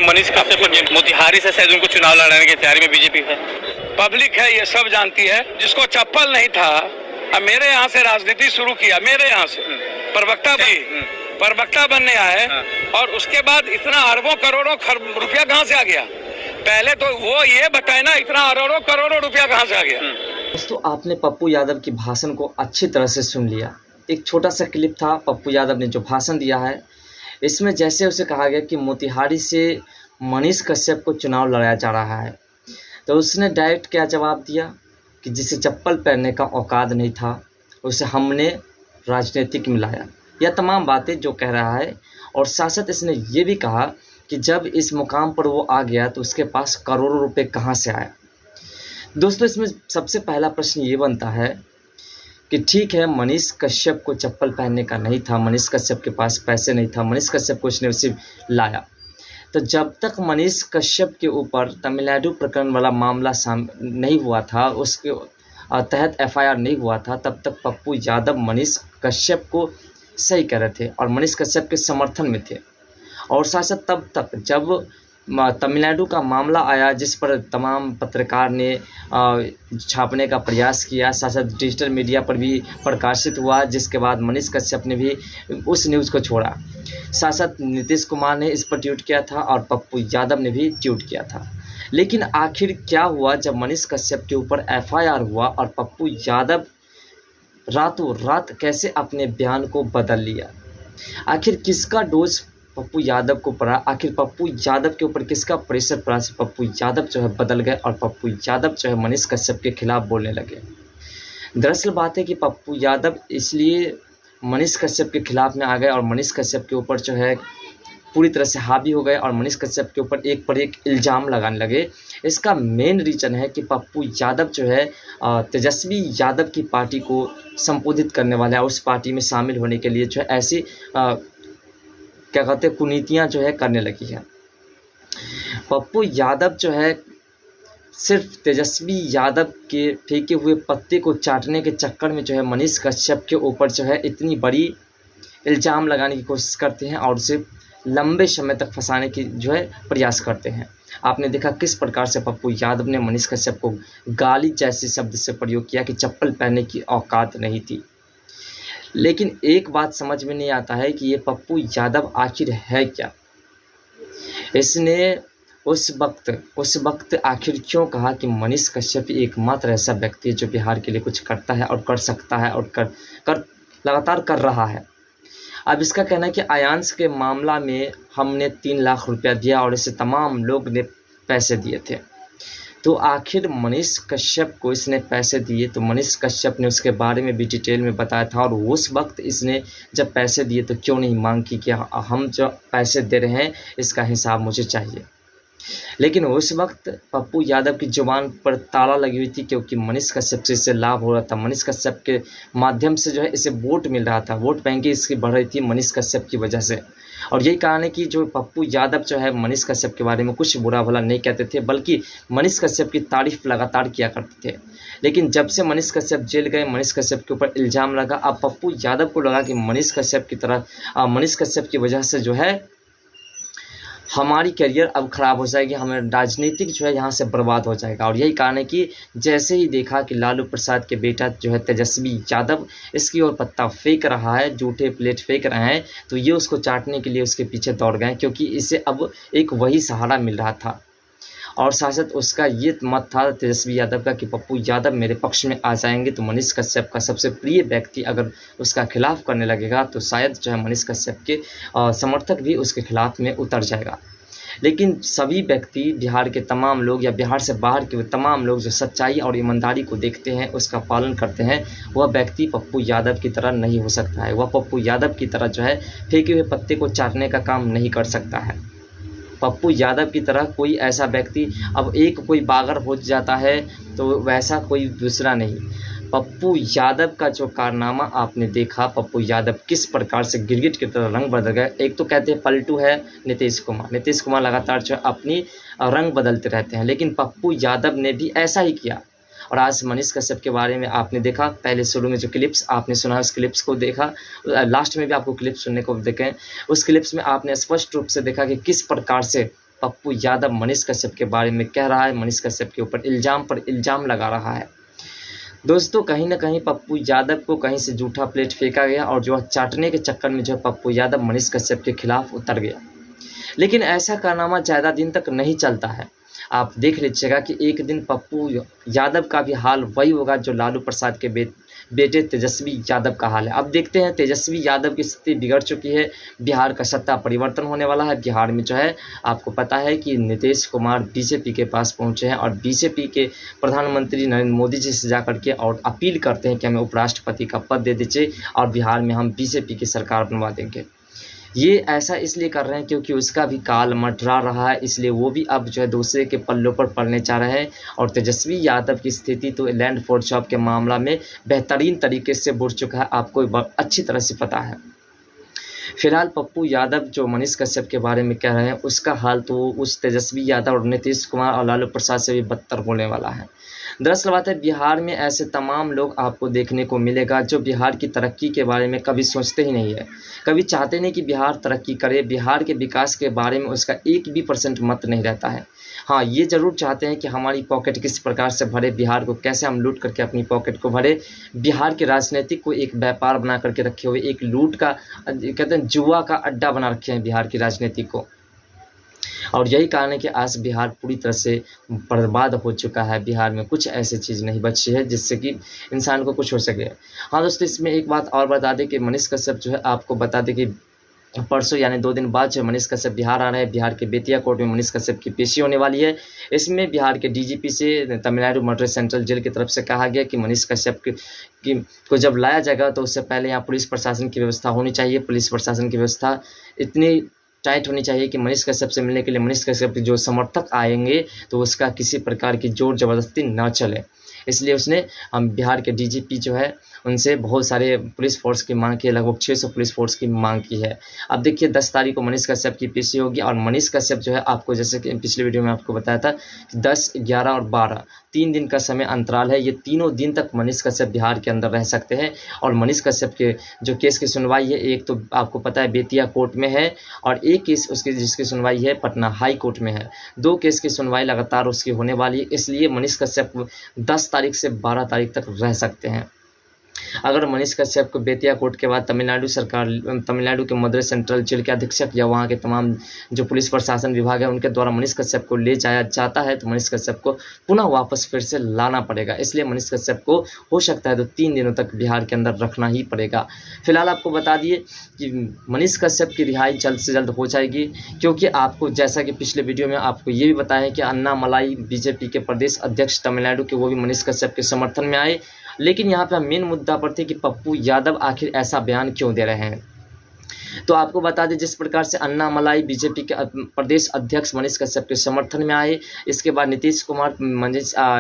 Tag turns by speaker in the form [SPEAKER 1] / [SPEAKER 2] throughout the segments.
[SPEAKER 1] मनीष कश्यप मोतिहारी से शायद उनको चुनाव लड़ाने की तैयारी में बीजेपी है।
[SPEAKER 2] पब्लिक है, ये सब जानती है। जिसको चप्पल नहीं था, अब मेरे यहाँ से राजनीति शुरू किया, मेरे यहाँ से प्रवक्ता बनने आए, और उसके बाद इतना अरबों करोड़ों रुपया कहाँ से आ गया? पहले तो वो ये बताए ना, इतना अरबों करोड़ों रुपया कहाँ से आ गया?
[SPEAKER 3] दोस्तों, आपने पप्पू यादव की भाषण को अच्छी तरह से सुन लिया। एक छोटा सा क्लिप था पप्पू यादव ने जो भाषण दिया है, इसमें जैसे उसे कहा गया कि मोतिहारी से मनीष कश्यप को चुनाव लड़ाया जा रहा है, तो उसने डायरेक्ट क्या जवाब दिया कि जिसे चप्पल पहनने का औकात नहीं था उसे हमने राजनीतिक में लाया। यह तमाम बातें जो कह रहा है, और साथ साथ इसने ये भी कहा कि जब इस मुकाम पर वो आ गया तो उसके पास करोड़ों रुपए कहाँ से आया। दोस्तों, इसमें सबसे पहला प्रश्न ये बनता है कि ठीक है, मनीष कश्यप को चप्पल पहनने का नहीं था, मनीष कश्यप के पास पैसे नहीं था, मनीष कश्यप को उसने उसे लाया, तो जब तक मनीष कश्यप के ऊपर तमिलनाडु प्रकरण वाला मामला नहीं हुआ था, उसके तहत एफआईआर नहीं हुआ था, तब तक पप्पू यादव मनीष कश्यप को सही कह रहे थे और मनीष कश्यप के समर्थन में थे। और साथ साथ तब तक जब तमिलनाडु का मामला आया, जिस पर तमाम पत्रकार ने छापने का प्रयास किया, साथ साथ डिजिटल मीडिया पर भी प्रकाशित हुआ, जिसके बाद मनीष कश्यप ने भी उस न्यूज़ को छोड़ा। साथ साथ नीतीश कुमार ने इस पर ट्वीट किया था और पप्पू यादव ने भी ट्वीट किया था। लेकिन आखिर क्या हुआ जब मनीष कश्यप के ऊपर एफआईआर हुआ और पप्पू यादव रातों रात कैसे अपने बयान को बदल लिया? आखिर किसका डोज पप्पू यादव को पड़ा? आखिर पप्पू यादव के ऊपर किसका प्रेशर पड़ा से पप्पू यादव जो है बदल गए और पप्पू यादव जो है मनीष कश्यप के खिलाफ बोलने लगे? दरअसल बात है कि पप्पू यादव इसलिए मनीष कश्यप के खिलाफ में आ गए और मनीष कश्यप के ऊपर जो है पूरी तरह से हावी हो गए और मनीष कश्यप के ऊपर एक पर एक इल्ज़ाम लगाने लगे। इसका मेन रीज़न है कि पप्पू यादव जो है तेजस्वी यादव की पार्टी को संबोधित करने वाले हैं, उस पार्टी में शामिल होने के लिए जो है ऐसी क्या कहते हैं कुनीतियाँ जो है करने लगी है। पप्पू यादव जो है सिर्फ तेजस्वी यादव के फेंके हुए पत्ते को चाटने के चक्कर में जो है मनीष कश्यप के ऊपर जो है इतनी बड़ी इल्ज़ाम लगाने की कोशिश करते हैं और उसे लंबे समय तक फंसाने की जो है प्रयास करते हैं। आपने देखा किस प्रकार से पप्पू यादव ने मनीष कश्यप को गाली जैसे शब्द से प्रयोग किया कि चप्पल पहनने की औकात नहीं थी। लेकिन एक बात समझ में नहीं आता है कि ये पप्पू यादव आखिर है क्या? इसने उस वक्त आखिर क्यों कहा कि मनीष कश्यप एकमात्र ऐसा व्यक्ति है जो बिहार के लिए कुछ करता है और कर सकता है और लगातार कर रहा है। अब इसका कहना है कि आयांश के मामला में हमने 3 लाख रुपया दिया और इसे तमाम लोग ने पैसे दिए थे। तो आखिर मनीष कश्यप को इसने पैसे दिए तो मनीष कश्यप ने उसके बारे में भी डिटेल में बताया था, और उस वक्त इसने जब पैसे दिए तो क्यों नहीं मांग की कि हम जो पैसे दे रहे हैं इसका हिसाब मुझे चाहिए। लेकिन उस वक्त पप्पू यादव की जुबान पर ताला लगी हुई थी, क्योंकि मनीष कश्यप से इससे लाभ हो रहा था। मनीष कश्यप के माध्यम से जो है इसे वोट मिल रहा था, वोट बैंकिंग इसकी बढ़ रही थी मनीष कश्यप की वजह से। और यही कारण है कि जो पप्पू यादव जो है मनीष कश्यप के बारे में कुछ बुरा भला नहीं कहते थे, बल्कि मनीष कश्यप की तारीफ लगातार किया करते थे। लेकिन जब से मनीष कश्यप जेल गए, मनीष कश्यप के ऊपर इल्ज़ाम लगा, अब पप्पू यादव को लगा कि मनीष कश्यप की वजह से जो है हमारी करियर अब ख़राब हो जाएगी, हमें राजनीतिक जो है यहाँ से बर्बाद हो जाएगा। और यही कारण है कि जैसे ही देखा कि लालू प्रसाद के बेटा जो है तेजस्वी यादव इसकी ओर पत्ता फेंक रहा है, जूठे प्लेट फेंक रहे हैं, तो ये उसको चाटने के लिए उसके पीछे दौड़ गए, क्योंकि इसे अब एक वही सहारा मिल रहा था। और साथ साथ उसका ये मत था तेजस्वी यादव का कि पप्पू यादव मेरे पक्ष में आ जाएंगे तो मनीष कश्यप का सबसे प्रिय व्यक्ति अगर उसका खिलाफ करने लगेगा तो शायद जो है मनीष कश्यप के समर्थक भी उसके खिलाफ में उतर जाएगा। लेकिन सभी व्यक्ति, बिहार के तमाम लोग या बिहार से बाहर के तमाम लोग जो सच्चाई और ईमानदारी को देखते हैं, उसका पालन करते हैं, वह व्यक्ति पप्पू यादव की तरह नहीं हो सकता है। वह पप्पू यादव की तरह जो है फेंके हुए पत्ते को चाटने का काम नहीं कर सकता है। पप्पू यादव की तरह कोई ऐसा व्यक्ति, अब एक कोई बागर हो जाता है तो वैसा कोई दूसरा नहीं। पप्पू यादव का जो कारनामा आपने देखा, पप्पू यादव किस प्रकार से गिरगिट की तरह रंग बदल गए। एक तो कहते हैं पलटू है नीतीश कुमार लगातार जो अपनी रंग बदलते रहते हैं, लेकिन पप्पू यादव ने भी ऐसा ही किया। और आज मनीष कश्यप के बारे में आपने देखा, पहले शुरू में जो क्लिप्स आपने सुना उस क्लिप्स को देखा, लास्ट में भी आपको क्लिप्स सुनने को देखें, उस क्लिप्स में आपने स्पष्ट रूप से देखा कि किस प्रकार से पप्पू यादव मनीष कश्यप के बारे में कह रहा है, मनीष कश्यप के ऊपर इल्ज़ाम पर इल्ज़ाम लगा रहा है। दोस्तों कहीं ना कहीं पप्पू यादव को कहीं से झूठा प्लेट फेंका गया और जो चाटने के चक्कर में जो पप्पू यादव मनीष कश्यप के खिलाफ उतर गया। लेकिन ऐसा कारनामा ज़्यादा दिन तक नहीं चलता है। आप देख लीजिएगा कि एक दिन पप्पू यादव का भी हाल वही होगा जो लालू प्रसाद के बेटे तेजस्वी यादव का हाल है। अब देखते हैं, तेजस्वी यादव की स्थिति बिगड़ चुकी है, बिहार का सत्ता परिवर्तन होने वाला है। बिहार में जो है आपको पता है कि नीतीश कुमार बीजेपी के पास पहुंचे हैं और बीजेपी के प्रधानमंत्री नरेंद्र मोदी जी से जाकर के और अपील करते हैं कि हमें उपराष्ट्रपति का पद दे दीजिए और बिहार में हम बीजेपी की सरकार बनवा देंगे। ये ऐसा इसलिए कर रहे हैं क्योंकि उसका भी काल मंडरा रहा है, इसलिए वो भी अब जो है दूसरे के पल्लों पर पड़ने चाह रहे हैं। और तेजस्वी यादव की स्थिति तो लैंड फॉर जॉब के मामला में बेहतरीन तरीके से बुड़ चुका है, आपको अच्छी तरह से पता है। फिलहाल पप्पू यादव जो मनीष कश्यप के बारे में कह रहे हैं उसका हाल तो उस तेजस्वी यादव और नीतीश कुमार और लालू प्रसाद से भी बदतर होने वाला है। दरअसल बात है, बिहार में ऐसे तमाम लोग आपको देखने को मिलेगा जो बिहार की तरक्की के बारे में कभी सोचते ही नहीं है, कभी चाहते नहीं कि बिहार तरक्की करे, बिहार के विकास के बारे में उसका 1% मत नहीं रहता है। हाँ, ये ज़रूर चाहते हैं कि हमारी पॉकेट किस प्रकार से भरे, बिहार को कैसे हम लूट करके अपनी पॉकेट को भरे। बिहार के राजनीतिक को एक व्यापार बना करके रखे हुए, एक लूट का कहते हैं जुआ का अड्डा बना रखे हैं बिहार की राजनीति को। और यही कारण है कि आज बिहार पूरी तरह से बर्बाद हो चुका है। बिहार में कुछ ऐसी चीज़ नहीं बची है जिससे कि इंसान को कुछ हो सके। हाँ दोस्तों, इसमें एक बात और बता दें कि मनीष कश्यप जो है आपको बता दें कि परसों यानी 2 दिन बाद जो मनीष कश्यप बिहार आ रहे हैं। बिहार के बेतिया कोर्ट में मनीष कश्यप की पेशी होने वाली है। इसमें बिहार के डीजीपी से तमिलनाडु मर्डर सेंट्रल जेल की तरफ से कहा गया कि मनीष कश्यप को जब लाया जाएगा तो उससे पहले यहाँ पुलिस प्रशासन की व्यवस्था होनी चाहिए। पुलिस प्रशासन की व्यवस्था इतनी टाइट होनी चाहिए कि मनीष कश्यप से मिलने के लिए मनीष कश्यप के जो समर्थक आएंगे तो उसका किसी प्रकार की जोर ज़बरदस्ती न चले। इसलिए उसने हम बिहार के डीजीपी जो है उनसे बहुत सारे पुलिस फोर्स की मांग की है, लगभग 600 पुलिस फोर्स की मांग की है। अब देखिए 10 तारीख को मनीष कश्यप की पेशी होगी और मनीष कश्यप जो है आपको जैसे कि पिछले वीडियो में आपको बताया था कि 10, 11 और 12 3 दिन का समय अंतराल है। ये तीनों दिन तक मनीष कश्यप बिहार के अंदर रह सकते हैं। और मनीष कश्यप के जो केस की सुनवाई है, एक तो आपको पता है बेतिया कोर्ट में है और एक केस उसकी जिसकी सुनवाई है पटना हाई कोर्ट में है। 2 केस की सुनवाई लगातार उसकी होने वाली है। इसलिए मनीष कश्यप 10 तारीख से 12 तारीख तक रह सकते हैं। अगर मनीष कश्यप को बेतिया कोर्ट के बाद तमिलनाडु के मदुरै सेंट्रल जेल के अधीक्षक या वहां के तमाम जो पुलिस प्रशासन विभाग है उनके द्वारा मनीष कश्यप को ले जाया जाता है तो मनीष कश्यप को पुनः वापस फिर से लाना पड़ेगा। इसलिए मनीष कश्यप को हो सकता है तो 3 दिनों तक बिहार के अंदर रखना ही पड़ेगा। फिलहाल आपको बता दिए कि मनीष कश्यप की रिहाई जल्द से जल्द हो जाएगी, क्योंकि आपको जैसा कि पिछले वीडियो में आपको ये भी बताया कि अन्नामलाई बीजेपी के प्रदेश अध्यक्ष तमिलनाडु के वो भी मनीष कश्यप के समर्थन में आए। लेकिन यहाँ पे हम मेन मुद्दा पर थे कि पप्पू यादव आखिर ऐसा बयान क्यों दे रहे हैं। तो आपको बता दें जिस प्रकार से अन्नामलाई बीजेपी के प्रदेश अध्यक्ष मनीष कश्यप के समर्थन में आए, इसके बाद नीतीश कुमार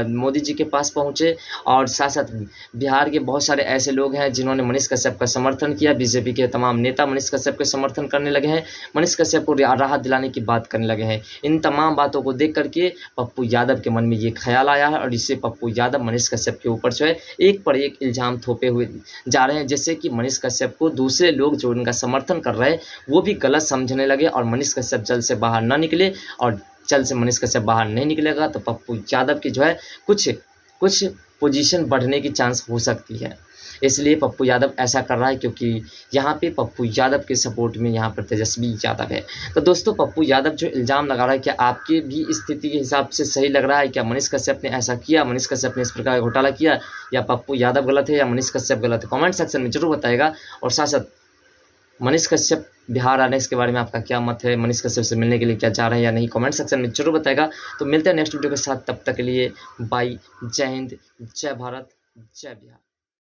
[SPEAKER 3] मोदी जी के पास पहुंचे और साथ साथ बिहार के बहुत सारे ऐसे लोग हैं जिन्होंने मनीष कश्यप का समर्थन किया। बीजेपी के तमाम नेता मनीष कश्यप के समर्थन करने लगे हैं, मनीष कश्यप को राहत दिलाने की बात करने लगे हैं। इन तमाम बातों को देख करके पप्पू यादव के मन में ये ख्याल आया है और इससे पप्पू यादव मनीष कश्यप के ऊपर जो है एक पर एक इल्ज़ाम थोपे हुए जा रहे हैं, जिससे कि मनीष कश्यप को दूसरे लोग जो उनका समर्थन कर रहे हैं वो भी गलत समझने लगे और मनीष कश्यप जल्द से बाहर ना निकले। और जल्द से मनीष कश्यप बाहर नहीं निकलेगा तो पप्पू यादव की जो है कुछ पोजीशन बढ़ने की चांस हो सकती है। इसलिए पप्पू यादव ऐसा कर रहा है क्योंकि यहाँ पे पप्पू यादव के सपोर्ट में यहाँ पर तेजस्वी यादव है। तो दोस्तों पप्पू यादव जो इल्ज़ाम लगा रहा है क्या आपके भी स्थिति के हिसाब से सही लग रहा है? क्या मनीष कश्यप ने ऐसा किया, मनीष कश्यप ने इस प्रकार का घोटाला किया, या पप्पू यादव गलत है या मनीष कश्यप गलत है? कमेंट सेक्शन में जरूर बताएगा। और साथ साथ मनीष कश्यप बिहार आने इसके बारे में आपका क्या मत है, मनीष कश्यप से मिलने के लिए क्या जा रहे हैं या नहीं, कमेंट सेक्शन में जरूर बताएगा। तो मिलते हैं नेक्स्ट वीडियो के साथ, तब तक के लिए बाय, जय हिंद, जय भारत, जय बिहार।